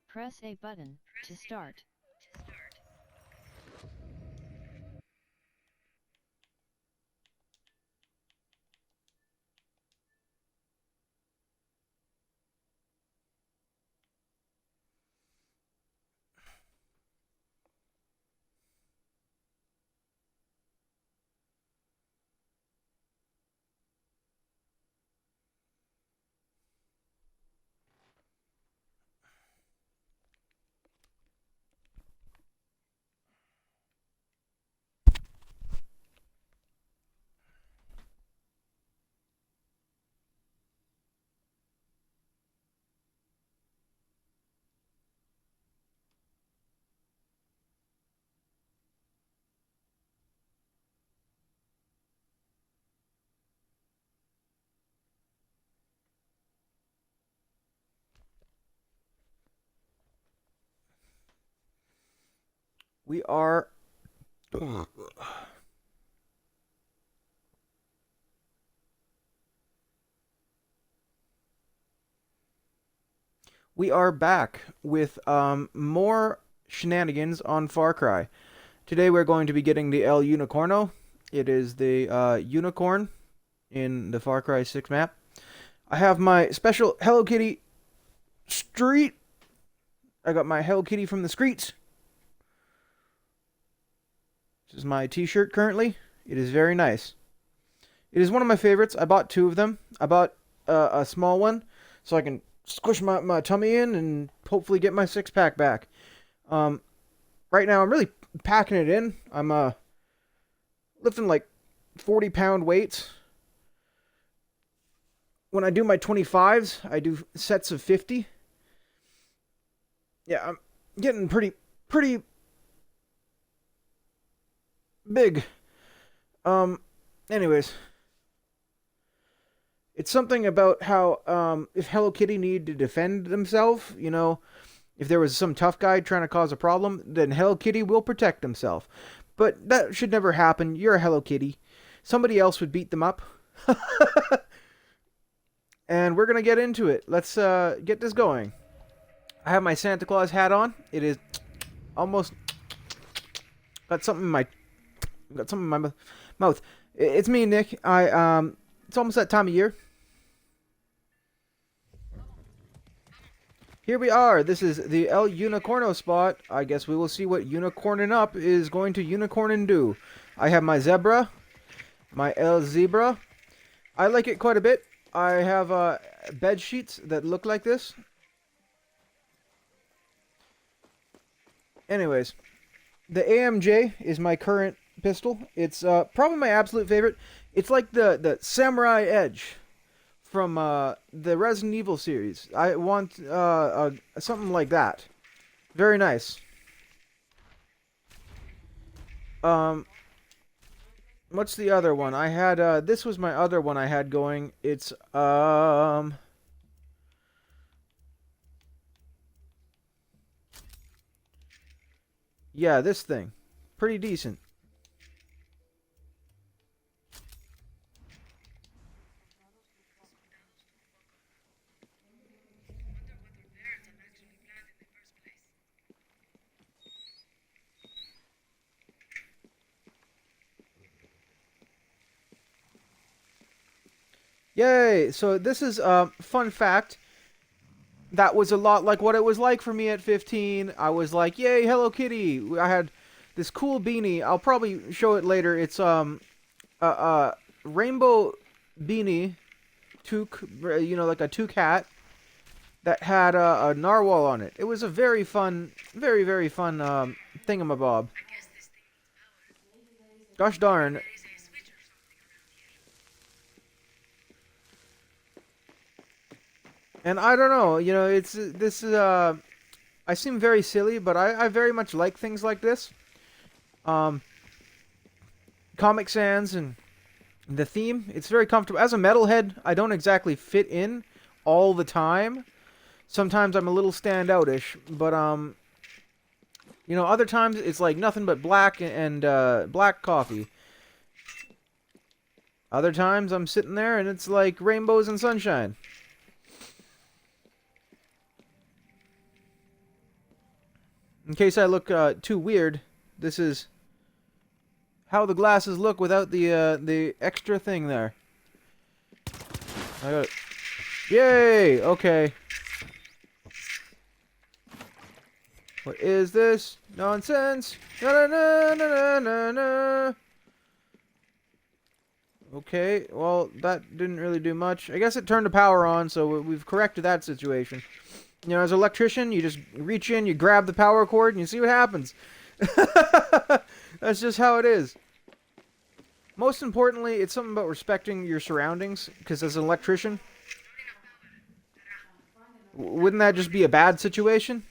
Press A button to start. We are we are back with more shenanigans on Far Cry. Today we're going to be getting the El Unicorno. It is the unicorn in the Far Cry 6 map. I have my special Hello Kitty street. I got my Hello Kitty from the streets. This is my t-shirt currently. It is very nice. It is one of my favorites. I bought two of them. I bought a small one so I can squish my tummy in and hopefully get my six-pack back. Um, right now I'm really packing it in. I'm lifting like 40-pound weights. When I do my 25s, I do sets of 50. Yeah, I'm getting pretty big. Um, anyways, it's something about how if Hello Kitty needed to defend themselves, if there was some tough guy trying to cause a problem, then Hello Kitty will protect himself. But that should never happen. You're a Hello Kitty. Somebody else would beat them up. And we're gonna get into it. Let's get this going. I have my Santa Claus hat on. It is almost got something in my mouth. It's me, Nick. It's almost that time of year. Here we are. This is the El Unicorno spot. I guess we will see what unicorning up is going to unicorn and do. I have my zebra, my El Zebra. I like it quite a bit. I have bed sheets that look like this. Anyways, the AMJ is my current pistol. It's probably my absolute favorite. It's like the Samurai Edge from the Resident Evil series. I want something like that. Very nice. Um, what's the other one? I had this was my other one I had going. It's yeah, this thing. Pretty decent. Yay! So this is a fun fact. That was a lot like what it was like for me at 15. I was like, "Yay, Hello Kitty!" I had this cool beanie. I'll probably show it later. It's a rainbow beanie, toque, like a toque hat that had a narwhal on it. It was a very fun, very fun thingamabob. Gosh darn. And I don't know, it's this is I seem very silly, but I very much like things like this. Um, Comic Sans and the theme, it's very comfortable. As a metalhead, I don't exactly fit in all the time. Sometimes I'm a little standoutish, but other times it's like nothing but black and black coffee. Other times I'm sitting there and it's like rainbows and sunshine. In case I look too weird, this is how the glasses look without the extra thing there. I got it. Yay! Okay. What is this? Nonsense! Na na na na na na. Okay, well, that didn't really do much. I guess it turned the power on, so we've corrected that situation. You know, as an electrician, you just reach in, you grab the power cord, and you see what happens. That's just how it is. Most importantly, it's something about respecting your surroundings, because as an electrician, wouldn't that just be a bad situation?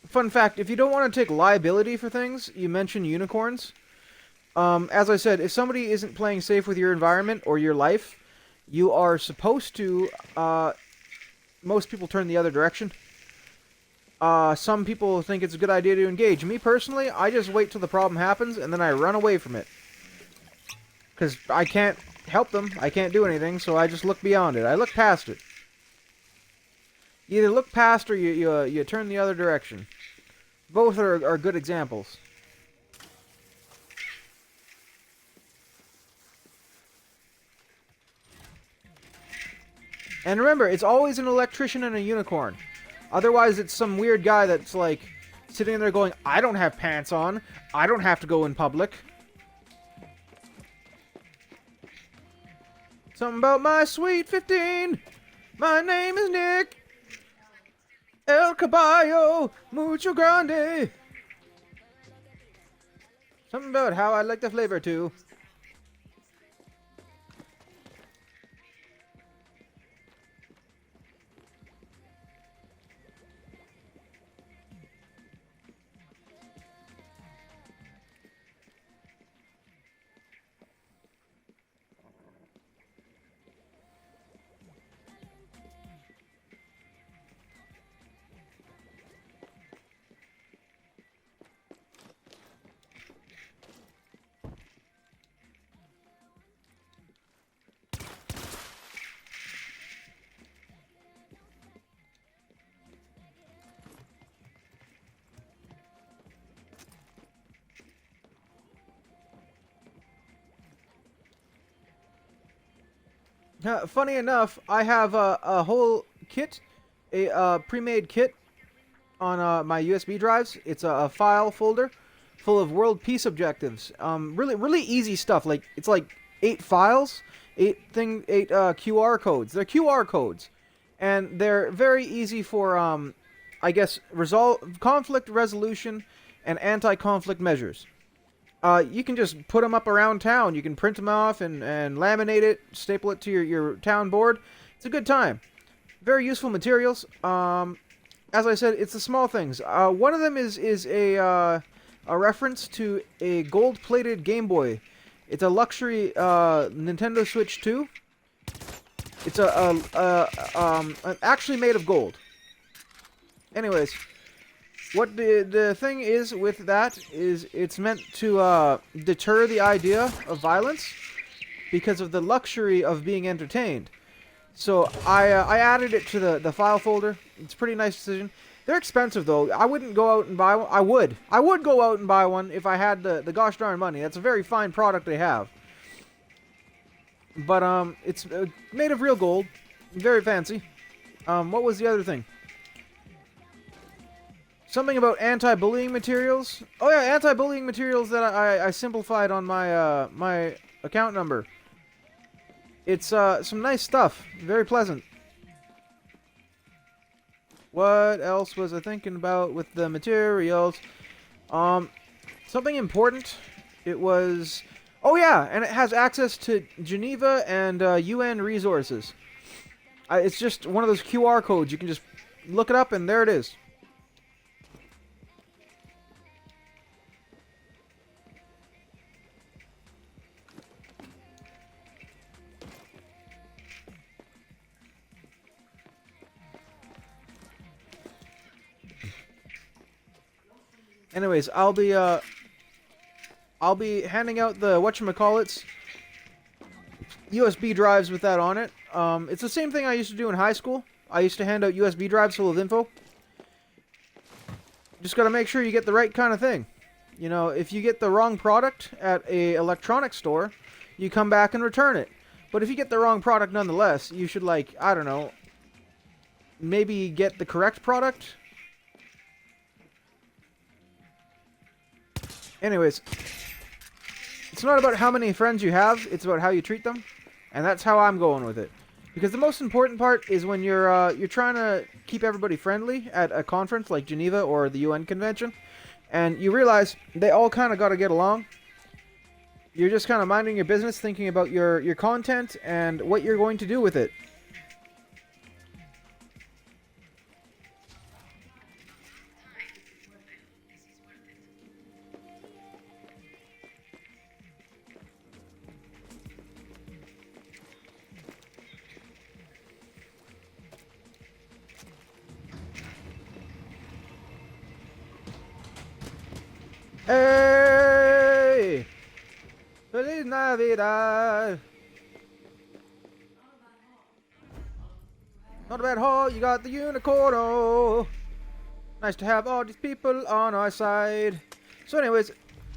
Fun fact, if you don't want to take liability for things, you mention unicorns. As I said, if somebody isn't playing safe with your environment or your life, you are supposed to, most people turn the other direction. Some people think it's a good idea to engage. Me personally, I just wait till the problem happens and then I run away from it. Because I can't help them, I can't do anything, so I just look beyond it. I look past it. You either look past or you turn the other direction. Both are good examples. And remember, it's always an electrician and a unicorn. Otherwise, it's some weird guy that's like sitting there going, I don't have pants on. I don't have to go in public. Something about my sweet 15. My name is Nick. El Caballo Mucho Grande. Something about how I like the flavor too. Funny enough, I have a whole kit, a pre-made kit on my USB drives. It's a file folder full of world peace objectives. Really easy stuff. Like it's like 8 files, 8 QR codes. They're QR codes, and they're very easy for I guess conflict resolution and anti-conflict measures. You can just put them up around town. You can print them off and laminate it, staple it to your town board. It's a good time. Very useful materials. As I said, it's the small things. One of them is a reference to a gold-plated Game Boy. It's a luxury Nintendo Switch 2. It's actually made of gold. Anyways. What the thing is with that is it's meant to deter the idea of violence because of the luxury of being entertained. So I added it to the file folder. It's a pretty nice decision. They're expensive though. I wouldn't go out and buy one. I would go out and buy one if I had the gosh darn money. That's a very fine product they have. But it's made of real gold. Very fancy. What was the other thing? Something about anti-bullying materials. Oh yeah, anti-bullying materials that I simplified on my my account number. It's some nice stuff. Very pleasant. What else was I thinking about with the materials? Something important. It was... Oh yeah, and it has access to Geneva and UN resources. It's just one of those QR codes. You can just look it up and there it is. Anyways, I'll be handing out the whatchamacallits USB drives with that on it. It's the same thing I used to do in high school. I used to hand out USB drives full of info. Just gotta make sure you get the right kind of thing. You know, if you get the wrong product at a electronics store, you come back and return it. But if you get the wrong product nonetheless, you should, like, I don't know, maybe get the correct product. Anyways, it's not about how many friends you have, it's about how you treat them. And that's how I'm going with it. Because the most important part is when you're trying to keep everybody friendly at a conference like Geneva or the UN convention, and you realize they all kind of got to get along. You're just kind of minding your business, thinking about your content and what you're going to do with it. Hey! Feliz Navidad! Not a bad haul, you got the unicorn. Oh. Nice to have all these people on our side. So anyways,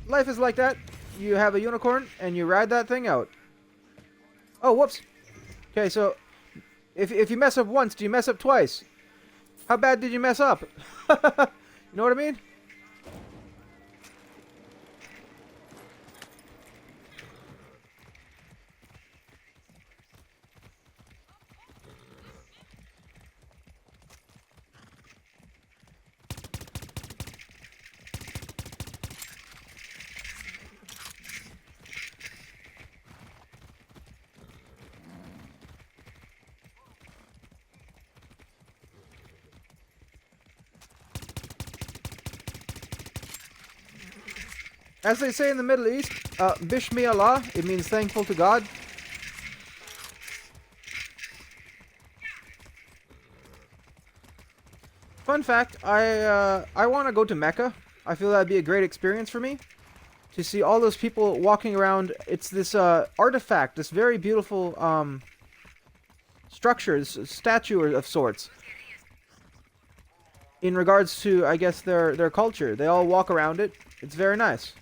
life is like that. You have a unicorn and you ride that thing out. Oh, whoops. Okay, so if you mess up once, do you mess up twice? How bad did you mess up? You know what I mean? As they say in the Middle East, Bishmi Allah, it means thankful to God. Fun fact, I want to go to Mecca. I feel that'd be a great experience for me. To see all those people walking around. It's this artifact, this very beautiful structure, this statue of sorts. In regards to, I guess, their culture. They all walk around it. It's very nice.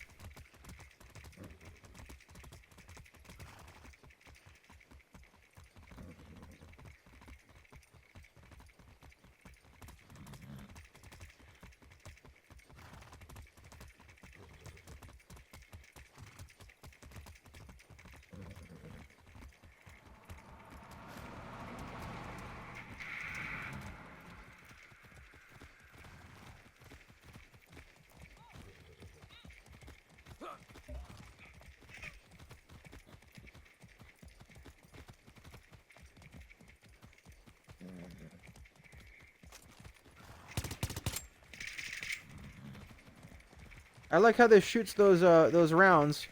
I like how this shoots those rounds.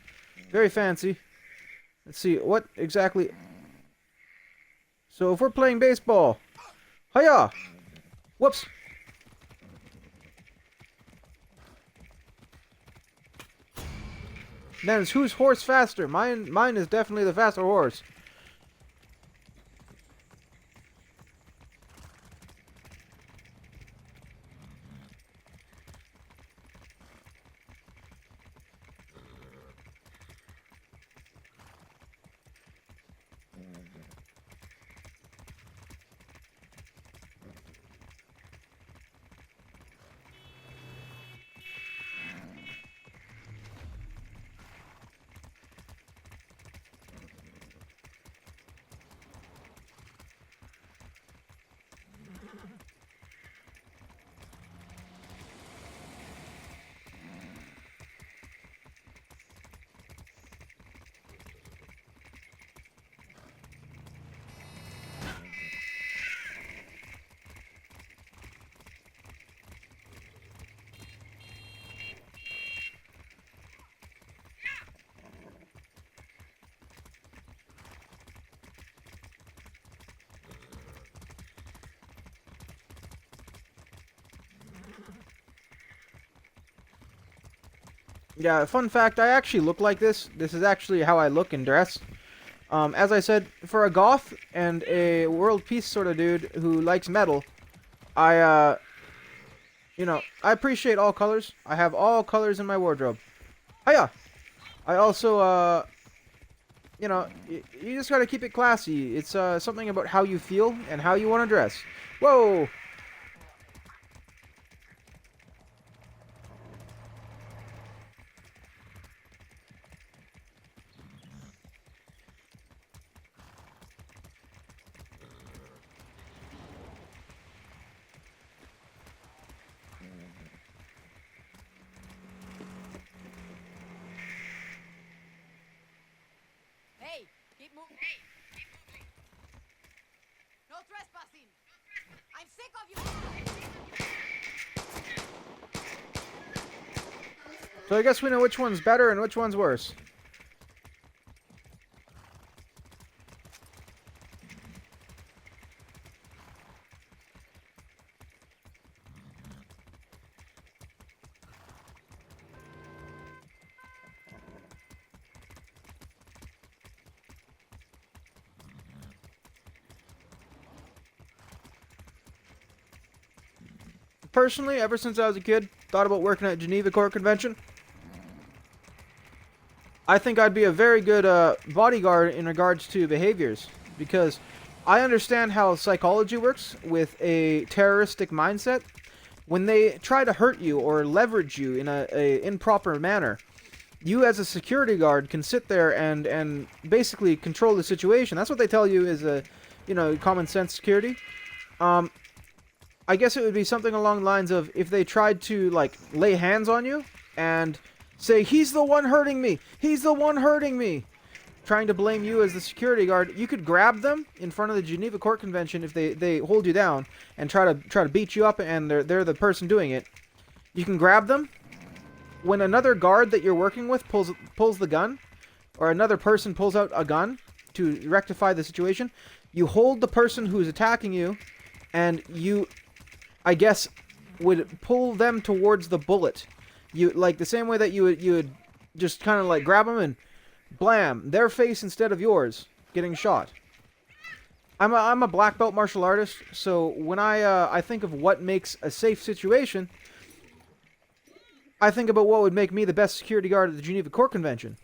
Very fancy. Let's see, what exactly... So if we're playing baseball... Hiya! Whoops! Then it's whose horse faster? Mine is definitely the faster horse. Yeah, fun fact, I actually look like this. This is actually how I look and dress. As I said, for a goth and a world peace sort of dude who likes metal, I, I appreciate all colors. I have all colors in my wardrobe. Hiya! I also, you just gotta keep it classy. It's, something about how you feel and how you want to dress. Whoa! Hey, keep moving. No trespassing. I'm sick of you. So I guess we know which one's better and which one's worse. Personally, ever since I was a kid, thought about working at Geneva Court Convention. I think I'd be a very good bodyguard in regards to behaviors, because I understand how psychology works with a terroristic mindset. When they try to hurt you or leverage you in a improper manner, you as a security guard can sit there and basically control the situation. That's what they tell you is a, common sense security. I guess it would be something along the lines of if they tried to, like, lay hands on you and say, he's the one hurting me, he's the one hurting me, trying to blame you as the security guard, you could grab them in front of the Geneva Court Convention if they hold you down and try to beat you up and they're the person doing it. You can grab them. When another guard that you're working with pulls the gun, or another person pulls out a gun to rectify the situation, you hold the person who's attacking you, and you, I guess, would pull them towards the bullet. You, like, the same way that you would just kind of like grab them and blam, their face instead of yours getting shot. I'm a black belt martial artist, so when I think of what makes a safe situation, I think about what would make me the best security guard at the Geneva Court Convention.